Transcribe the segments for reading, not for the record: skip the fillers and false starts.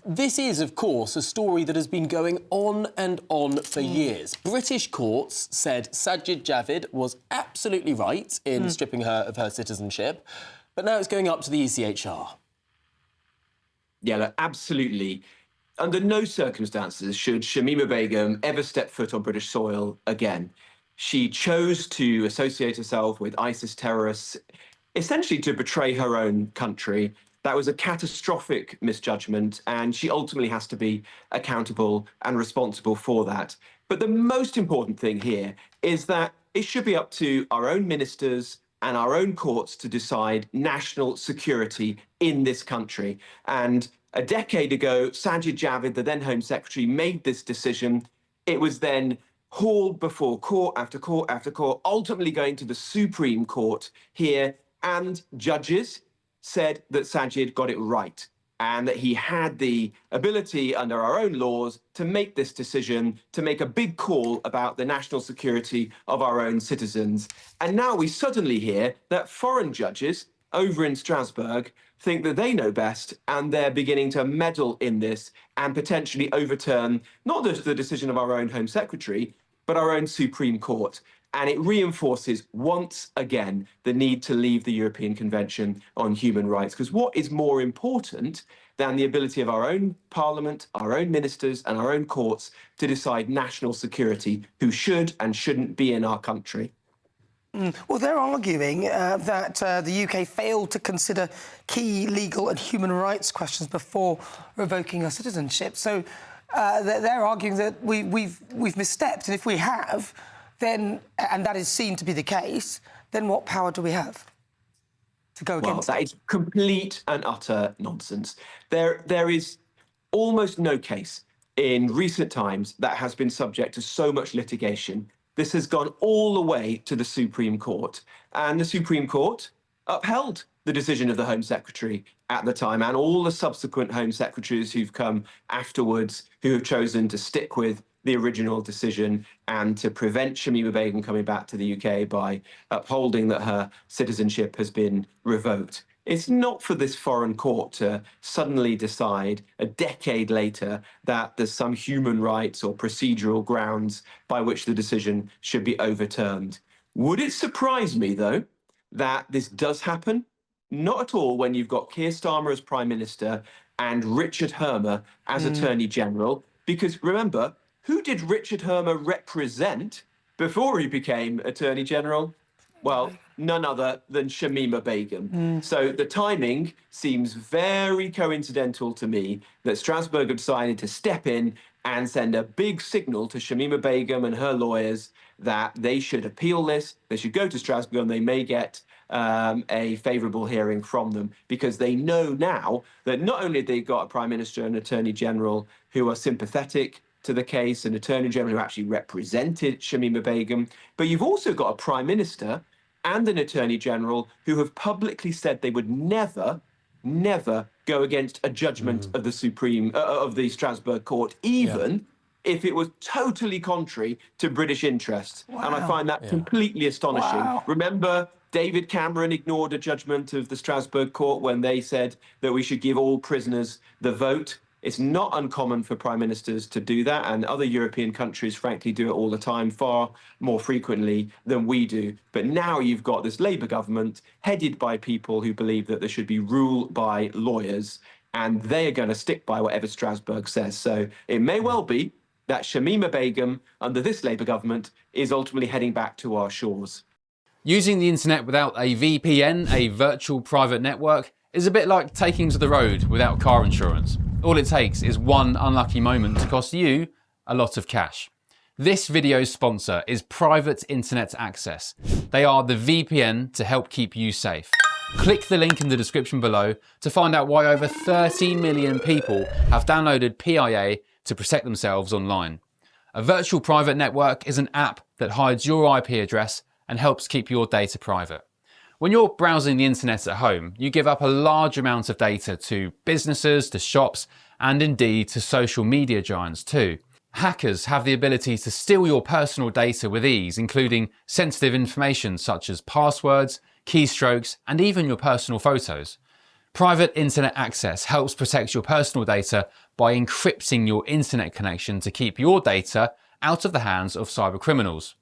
This is, of course, a story that has been going on and on for years. British courts said Sajid Javid was absolutely right in stripping her of her citizenship, but now it's going up to the ECHR. Yeah, look, absolutely. Under no circumstances should Shamima Begum ever step foot on British soil again. She chose to associate herself with ISIS terrorists, essentially to betray her own country. That was a catastrophic misjudgment, and she ultimately has to be accountable and responsible for that. But the most important thing here is that it should be up to our own ministers and our own courts to decide national security in this country. And a decade ago, Sajid Javid, the then Home Secretary, made this decision. It was then hauled before court after court after court, ultimately going to the Supreme Court here, and judges said that Sajid got it right and that he had the ability under our own laws to make this decision, to make a big call about the national security of our own citizens. And now we suddenly hear that foreign judges over in Strasbourg think that they know best, and they're beginning to meddle in this and potentially overturn not just the decision of our own Home Secretary, but our own Supreme Court. And it reinforces once again the need to leave the European Convention on Human Rights. Because what is more important than the ability of our own parliament, our own ministers and our own courts to decide national security, who should and shouldn't be in our country? Well, they're arguing that the UK failed to consider key legal and human rights questions before revoking our citizenship. So they're arguing that we've misstepped, and if we have, then, and that is seen to be the case, then what power do we have to go against? Well, that is complete and utter nonsense. There is almost no case in recent times that has been subject to so much litigation. This has gone all the way to the Supreme Court, and the Supreme Court upheld the decision of the Home Secretary at the time, and all the subsequent Home Secretaries who've come afterwards, who have chosen to stick with the original decision and to prevent Shamima Begum coming back to the UK by upholding that her citizenship has been revoked. It's not for this foreign court to suddenly decide a decade later that there's some human rights or procedural grounds by which the decision should be overturned. Would it surprise me, though, that this does happen? Not at all, when you've got Keir Starmer as Prime Minister and Richard Hermer as Attorney General, because remember, who did Richard Hermer represent before he became Attorney General? Well, none other than Shamima Begum. So the timing seems very coincidental to me that Strasbourg have decided to step in and send a big signal to Shamima Begum and her lawyers that they should appeal this, they should go to Strasbourg, and they may get a favourable hearing from them, because they know now that not only have they got a Prime Minister and Attorney General who are sympathetic to the case, an Attorney General who actually represented Shamima Begum, but you've also got a Prime Minister and an Attorney General who have publicly said they would never go against a judgment of the Strasbourg Court, even if it was totally contrary to British interests. And I find that completely astonishing. Remember, David Cameron ignored a judgment of the Strasbourg Court when they said that we should give all prisoners the vote. It's not uncommon for prime ministers to do that, and other European countries, frankly, do it all the time, far more frequently than we do. But now you've got this Labour government headed by people who believe that there should be rule by lawyers, and they are going to stick by whatever Strasbourg says. So it may well be that Shamima Begum, under this Labour government, is ultimately heading back to our shores. Using the internet without a VPN, a virtual private network, is a bit like taking to the road without car insurance. All it takes is one unlucky moment to cost you a lot of cash. This video's sponsor is Private Internet Access. They are the VPN to help keep you safe. Click the link in the description below to find out why over 30 million people have downloaded PIA to protect themselves online. A virtual private network is an app that hides your IP address and helps keep your data private. When you're browsing the internet at home, you give up a large amount of data to businesses, to shops, and indeed to social media giants too. Hackers have the ability to steal your personal data with ease, including sensitive information such as passwords, keystrokes, and even your personal photos. Private internet access helps protect your personal data by encrypting your internet connection to keep your data out of the hands of cyber criminals.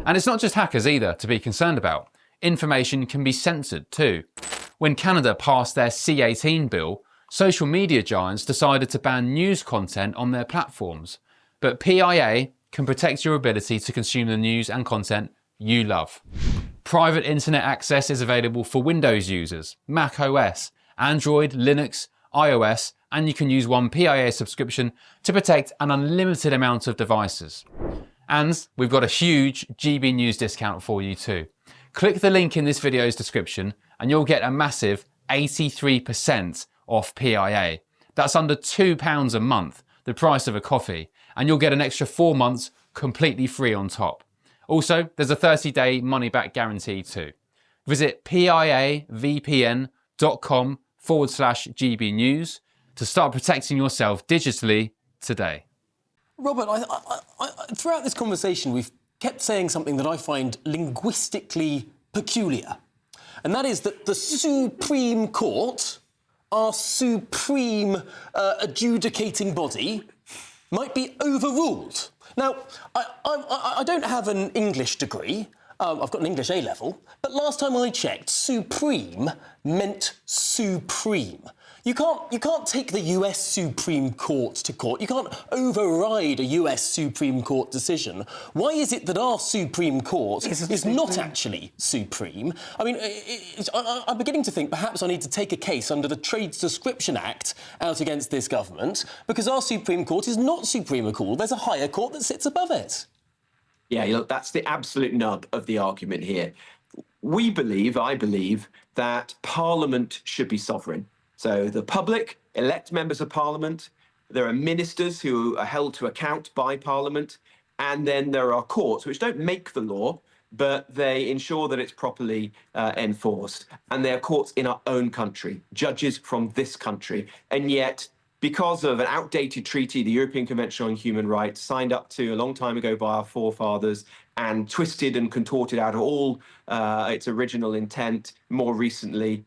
And it's not just hackers either to be concerned about. Information can be censored too. When Canada passed their C18 bill, social media giants decided to ban news content on their platforms. But PIA can protect your ability to consume the news and content you love. Private internet access is available for Windows users, Mac OS, Android, Linux, iOS, and you can use one PIA subscription to protect an unlimited amount of devices. And we've got a huge GB News discount for you too. Click the link in this video's description and you'll get a massive 83% off PIA. That's under £2 a month, the price of a coffee, and you'll get an extra 4 months completely free on top. Also, there's a 30-day money-back guarantee too. Visit piavpn.com/GB News to start protecting yourself digitally today. Robert, throughout this conversation, we've kept saying something that I find linguistically peculiar, and that is that the Supreme Court, our supreme adjudicating body, might be overruled. Now, I don't have an English degree. I've got an English A-level, but last time I checked, supreme meant supreme. You can't take the US Supreme Court to court. You can't override a US Supreme Court decision. Why is it that our Supreme Court is not actually supreme? I mean, I'm beginning to think perhaps I need to take a case under the Trade Description Act out against this government, because our Supreme Court is not supreme at all. There's a higher court that sits above it. Yeah, look, that's the absolute nub of the argument here. I believe, that Parliament should be sovereign. So the public elect members of Parliament, there are ministers who are held to account by Parliament, and then there are courts which don't make the law, but they ensure that it's properly enforced. And they are courts in our own country, judges from this country. And yet, because of an outdated treaty, the European Convention on Human Rights, signed up to a long time ago by our forefathers and twisted and contorted out of all its original intent more recently,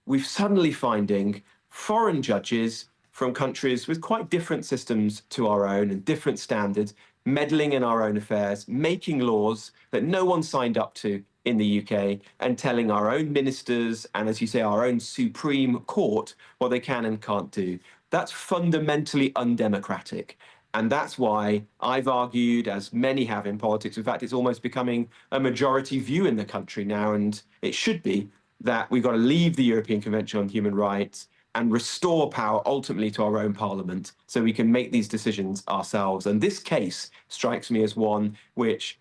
we're suddenly finding foreign judges from countries with quite different systems to our own and different standards, meddling in our own affairs, making laws that no one signed up to in the UK, and telling our own ministers and, as you say, our own Supreme Court what they can and can't do. That's fundamentally undemocratic. And that's why I've argued, as many have in politics, in fact, it's almost becoming a majority view in the country now, and it should be, that we've got to leave the European Convention on Human Rights and restore power ultimately to our own parliament so we can make these decisions ourselves. And this case strikes me as one which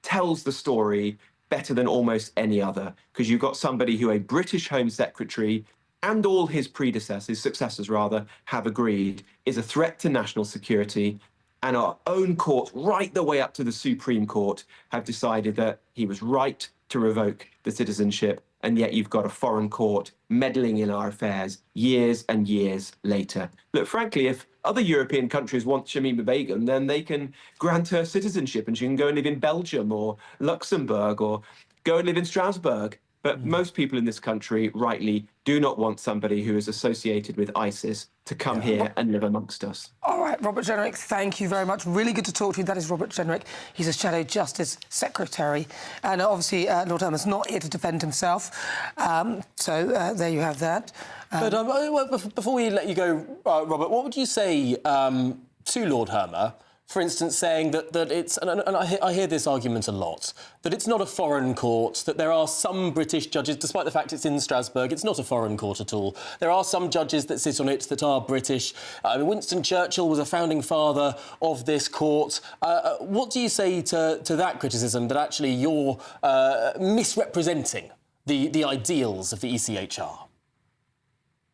tells the story better than almost any other, because you've got somebody who a British Home Secretary and all his successors rather, have agreed is a threat to national security, and our own court, right the way up to the Supreme Court, have decided that he was right to revoke the citizenship, and yet you've got a foreign court meddling in our affairs years and years later. Look, frankly, if other European countries want Shamima Begum, then they can grant her citizenship and she can go and live in Belgium or Luxembourg or go and live in Strasbourg. But most people in this country, rightly, do not want somebody who is associated with ISIS to come here and live amongst us. All right, Robert Jenrick, thank you very much. Really good to talk to you. That is Robert Jenrick. He's a Shadow Justice Secretary. And obviously, Lord Herman's not here to defend himself. So there you have that. But before we let you go, Robert, what would you say to Lord Herman, for instance, saying that it's, and I hear this argument a lot, that it's not a foreign court, that there are some British judges, despite the fact it's in Strasbourg, it's not a foreign court at all. There are some judges that sit on it that are British. Winston Churchill was a founding father of this court. What do you say to that criticism, that actually you're misrepresenting the ideals of the ECHR?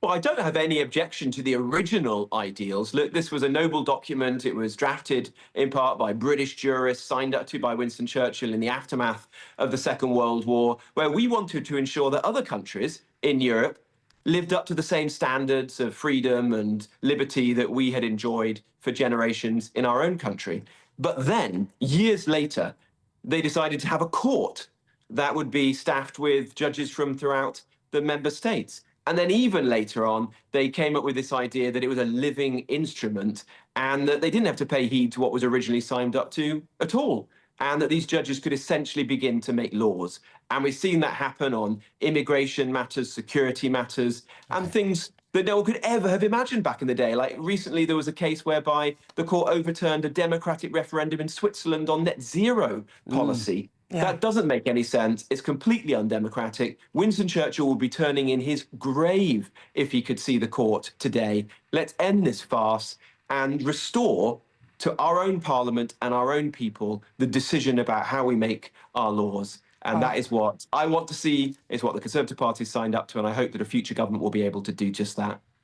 Well, I don't have any objection to the original ideals. Look, this was a noble document. It was drafted in part by British jurists, signed up to by Winston Churchill in the aftermath of the Second World War, where we wanted to ensure that other countries in Europe lived up to the same standards of freedom and liberty that we had enjoyed for generations in our own country. But then, years later, they decided to have a court that would be staffed with judges from throughout the member states. And then even later on, they came up with this idea that it was a living instrument and that they didn't have to pay heed to what was originally signed up to at all, and that these judges could essentially begin to make laws. And we've seen that happen on immigration matters, security matters, and things that no one could ever have imagined back in the day. Like recently, there was a case whereby the court overturned a democratic referendum in Switzerland on net zero policy. That doesn't make any sense. It's completely undemocratic. Winston Churchill would be turning in his grave if he could see the court today. Let's end this farce and restore to our own parliament and our own people the decision about how we make our laws. And that is what I want to see, is what the Conservative Party signed up to, and I hope that a future government will be able to do just that.